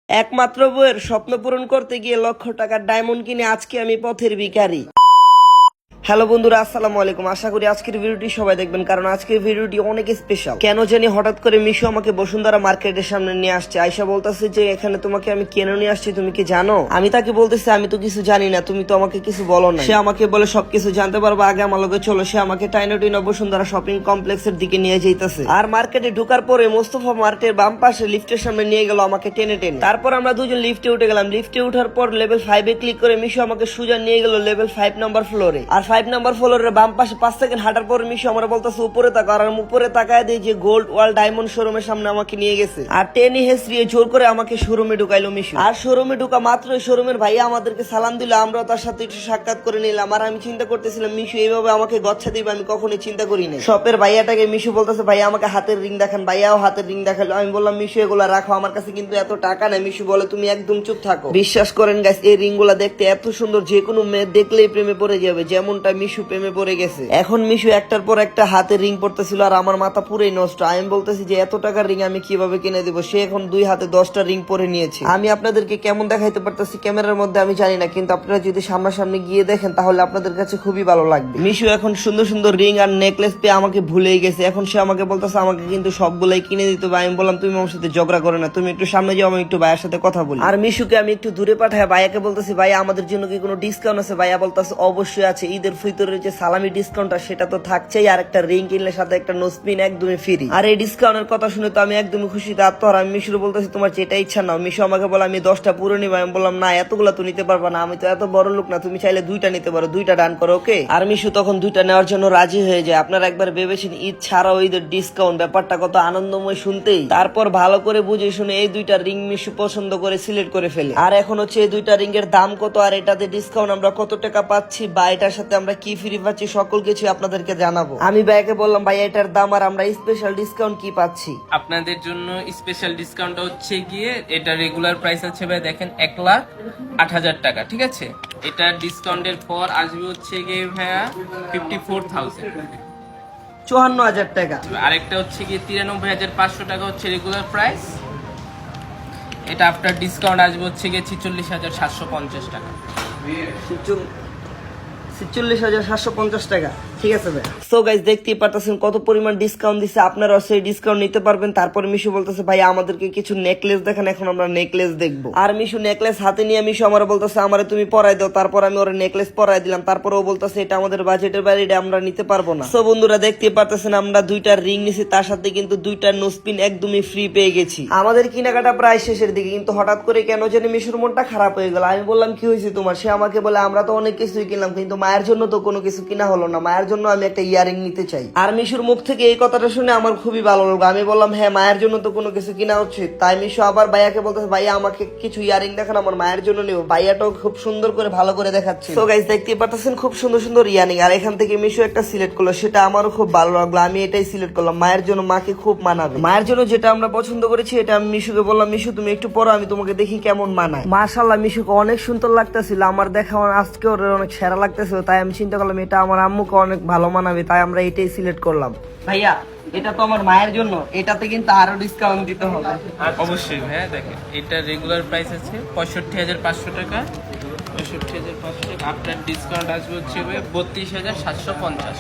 একমাত্র বউয়ের স্বপ্ন পূরণ করতে গিয়ে লক্ষ টাকার ডায়মন্ড কিনে আজকে আমি পথের ভিখারি। হ্যালো বন্ধুরা, আসসালামু আলাইকুম। আশা করি আজকের ভিডিওটি সবাই দেখবেন, কারণ আজকের ভিডিওটি অনেক স্পেশাল। কেন জানি হঠাৎ করে মিশু আমাকে বসুন্ধরা মার্কেটের সামনে নিয়ে আসছে। আয়শা বলতেছে যে এখানে তোমাকে আমি কেন নিয়ে আসছি তুমি কি জানো? আমি তাকে বলতেছি আমি তো কিছু জানি না, তুমি তো আমাকে কিছু বলো না। সে আমাকে বলে সবকিছু জানতে পারবো, আগে আমার লগে চলো। সে আমাকে টাইনো বসুন্ধরা শপিং কমপ্লেক্সের দিকে নিয়ে যাইতেছে। আর মার্কেটে ঢোকার পরে মোস্তফা মার্কেটের বাম পাশে লিফটের সামনে নিয়ে গেল আমাকে টেনে টেনে। তারপর আমরা দুজন লিফটে উঠে গেলাম। লিফটে উঠার পর লেভেল 5 এ ক্লিক করে মিশু আমাকে সোজা নিয়ে গেল লেভেল 5 নাম্বার ফ্লোরে। আর 5 নাম্বার ফ্লোরের বাম পাশে 5 সেকেন্ড হাঁটার পর মিশু আমার বলতেছে উপরে তাকা। আর আমি উপরে তাকায় দিই যে গোল্ড ওয়ার্ল্ড ডায়মন্ড শোরুমের সামনে আমাকে নিয়ে গেছে। আর টেনে হেসড়িয়ে জোর করে আমাকে শোরুমে ঢুকাইলো মিশু। আর শোরুমে ঢুকা মাত্র শোরুমের ভাইয়া আমাদেরকে সালাম দিল, আমরাও তার সাথে একটু সাক্ষাৎ করে নিলাম। আর আমি চিন্তা করতেছিলাম মিশু এইভাবে আমাকে গচ্ছা দিবে, আমি কখনোই চিন্তা করি নাই। শপের ভাইয়াটাকে মিশু বলতেছে ভাইয়া আমাকে হাতের রিং দেখান। ভাইয়াও হাতের রিং দেখালো। আমি বললাম মিশু এগুলা রাখো, আমার কাছে কিন্তু এত টাকা নাই। মিশু বলে তুমি একদম চুপ থাকো। বিশ্বাস করেন গাইস, এই রিং গুলা দেখতে এত সুন্দর, যে কোনো মেয়ে দেখলেই প্রেমে পড়ে যাবে, যেমনটা মিশু প্রেমে পড়ে গেছে। এখন মিশু একটার পর একটা হাতে রিং পড়তেছিল আর আমার মাথা পুরোই নষ্ট। আমি বলতেছি যে এত টাকার রিং আমি কিভাবে কিনে দিব। সে এখন 2 হাতে 10টা রিং পরে নিয়েছে। আমি আপনাদেরকে কেমন দেখাইতে পারতেছি ক্যামেরার মধ্যে আমি জানি না, কিন্তু আপনারা যদি সামনাসামনি গিয়ে দেখেন তাহলে আপনাদের কাছে খুবই ভালো লাগবে। মিশু এখন সুন্দর সুন্দর রিং আর নেকলেস পেয়ে আমাকে ভুলেই গেছে। এখন সে আমাকে বলতেছে আমাকে কিন্তু সবগুলাই কিনে দিতে হবে। আমি বললাম তুমি আমার সাথে ঝগড়া করো না, তুমি একটু সামনে যাও, আমি একটু ভাইয়ের সাথে কথা বলি। আর মিশুকে আমি একটু দূরে পাঠায় ভাইয়াকে বলতেছি ভাইয়া আমাদের জন্য কি কোনো ডিসকাউন্ট আছে? ভাইয়া বলতেছে অবশ্যই আছে, ঈদের ফিতরের যে সালামি ডিসকাউন্টটা সেটা তো থাকছেই, আর একটা রিং কিনলে সাথে একটা নোসপিন একদমই ফ্রি। আর এই ডিসকাউন্টের কথা শুনে তো আমি একদমই খুশিতে আত্মহারা। আমি মিশুর বলতেছি তোমার যেটা ইচ্ছা নাও। মিশু আমাকে বলে আমি 10টা পুরো নিব। আমি বললাম না, এতগুলা তো নিতে পারবা না, আমি তো এত বড় লোক না, তুমি চাইলে 2টা নিতে পারো, 2টা ডান করো ওকে। আর মিশু তখন 2টা নেওয়ার জন্য রাজি হয়ে যায়। আপনারা একবার ভেবেছেন ঈদ ছাড়াও ঈদের ডিসকাউন্ট ব্যাপারটা কত আনন্দময় শুনতেই। তারপর ভালো করে বুঝে শুনে এই 2টা রিং মিশু পছন্দ করে সিলেক্ট করে ফেলে। আর এখন হচ্ছে এই 2টা রিং এর দাম কত আর এটাতে ডিসকাউন্ট আমরা কত টাকা পাচ্ছি বা এটার সাথে আমরা কি ফ্রি পাচ্ছি সকল কিছু আপনাদেরকে জানাবো। আমি ভাইয়াকে বললাম ভাই এটার দাম আর আমরা স্পেশাল ডিসকাউন্ট কি পাচ্ছি। আপনাদের জন্য স্পেশাল ডিসকাউন্ট হচ্ছে গিয়ে এটা রেগুলার প্রাইস আছে ভাই দেখেন 1,08,000 টাকা, ঠিক আছে। এটা ডিসকাউন্টের পর আসবে হচ্ছে গিয়ে ভাইয়া 54,000, 54,000 টাকা। আরেকটা হচ্ছে গিয়ে 93,500 টাকা হচ্ছে রেগুলার প্রাইস। এটা আফটার ডিসকাউন্ট আসবে হচ্ছে গিয়ে 46,750 টাকা। 46,750 টাকা, ঠিক আছে ভাই। সো গাইস দেখতেই পারতেছেন কত পরিমাণ ডিসকাউন্ট দিছে, আপনারাও সেই ডিসকাউন্ট নিতে পারবেন। তারপর মিশু বলতেছে ভাই আমাদেরকে কিছু নেকলেস দেখান, এখন আমরা নেকলেস দেখবো। আর মিশু নেকলেস হাতে নিয়ে মিশু আমার বলতেছে আমারে তুমি পরাই দাও। তারপর আমি ওর নেকলেস পরাই দিলাম। তারপর ও বলতেছে এটা আমাদের বাজেটের বাইরে, এটা আমরা নিতে পারবো না। সো বন্ধুরা দেখতেই পারতেছেন আমরা 2টা রিং নিছি, তার সাথে কিন্তু 2টা নোসপিন একদমই ফ্রি পেয়ে গেছি। আমাদের কেনাকাটা প্রায় শেষের দিকে, কিন্তু হঠাৎ করে কেন জানি মিশুর মনটা খারাপ হয়ে গেল। আমি বললাম কি হয়েছে তোমার? সে আমাকে বলে আমরা তো অনেক কিছুই কিনলাম, কিন্তু মায়ের জন্য তো কোনো কিছু কিনা হলো না। মায়ের জন্য আমি একটা ইয়ারিং নিতে চাই। আর মিশুর মুখ থেকে এই কথাটা শুনে আমার খুবই ভালো লাগলো। আমি বললাম হ্যাঁ মায়ের জন্য তো কোনো কিছু কিনা উচিত। তাই মিশু আবার ভাইয়াকে বলতেছে ভাইয়া আমাকে কিছু ইয়ারিং দেখান, আমার মায়ের জন্য নেব। ভাইয়াটাও খুব সুন্দর করে ভালো করে দেখাচ্ছে। তো গাইস দেখতেই পাচ্ছেন খুব সুন্দর সুন্দর ইয়ারিং। আর এখান থেকে মিশু একটা সিলেক্ট করলো, সেটা আমারও খুব ভালো লাগলো। আমি এটাই সিলেক্ট করলাম, মায়ের জন্য, মাকে খুব মানাবে। মায়ের জন্য যেটা আমরা পছন্দ করেছি এটা আমি মিশুকে বললাম মিশু তুমি একটু পরো, আমি তোমাকে দেখি কেমন মানায়। মাশাআল্লাহ মিশুকে অনেক সুন্দর লাগতেছিল, আমার দেখা আজকে ওর অনেক সেরা লাগতেছিল। তাই আমি চিন্তা করলাম এটা আমার আম্মুকে অনেক ভালো মানাবে, তাই আমরা এটাই সিলেক্ট করলাম। ভাইয়া এটা তো আমার মায়ের জন্য, এটাতে কিন্তু আরো ডিসকাউন্ট দিতে হবে। অবশ্যই ভাইয়া দেখেন এটা রেগুলার প্রাইস আছে 65,500 টাকা, 65,500 টাকা। আফটার ডিসকাউন্ট আসবে হচ্ছে 32,750।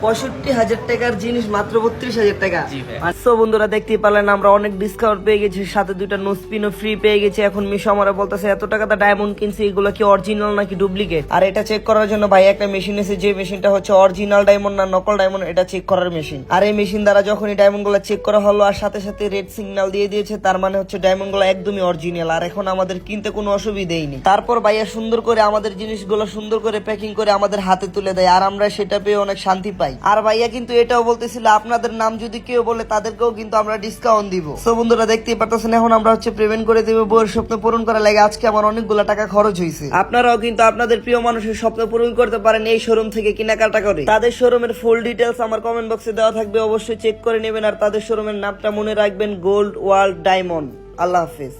65,000 টাকার জিনিস মাত্র 32,000 টাকা। জি ভাই। আচ্ছা বন্ধুরা দেখতেই পারলেন আমরা অনেক ডিসকাউন্ট পেয়ে গেছি, সাথে 2টা নোসপিনও ফ্রি পেয়ে গেছি। এখন মিশু আমারা বলতেছে এত টাকাতে ডায়মন্ড কিনছি, এগুলো কি অরিজিনাল নাকি ডুপ্লিকেট? আর এটা চেক করার জন্য ভাই একটা মেশিন এসে, যে মেশিনটা হচ্ছে অরিজিনাল ডায়মন্ড না নকল ডায়মন্ড এটা চেক করার মেশিন। আর এই মেশিন দ্বারা যখনই ডায়মন্ড গুলো চেক করা হলো আর সাথে সাথে রেড সিগন্যাল দিয়ে দিয়েছে, তার মানে হচ্ছে ডায়মন্ড গুলো একদমই অরিজিনাল। আর এখন আমাদের কিনতে কোনো অসুবিধাই নেই। তারপর ভাইয়া সুন্দর করে আমাদের জিনিসগুলো সুন্দর করে প্যাকিং করে আমাদের হাতে তুলে দেয়, আর আমরা সেটা পেয়ে অনেক শান্তি পাই। আর ভাইয়া কিন্তু এটাও বলতেছিল আপনাদের নাম যদি কেউ বলে তাদেরকেও কিন্তু আমরা ডিসকাউন্ট দিব। সো বন্ধুরা দেখতেই পারতেছেন এখন আমরা হচ্ছে পেমেন্ট করে দেবো। বউয়ের স্বপ্ন পূরণ করা লাগে আজকে আমার অনেকগুলো টাকা খরচ হয়েছে। আপনারাও কিন্তু আপনাদের প্রিয় মানুষের স্বপ্ন পূরণ করতে পারেন এই শোরুম থেকে কেনাকাটা করে। তাদের শোরুমের ফুল ডিটেলস আমার কমেন্ট বক্সে দেওয়া থাকবে, অবশ্যই চেক করে নেবেন। আর তাদের শোরুমের নামটা মনে রাখবেন গোল্ড ওয়ার্ল্ড ডায়মন্ড। আল্লাহ হাফেজ।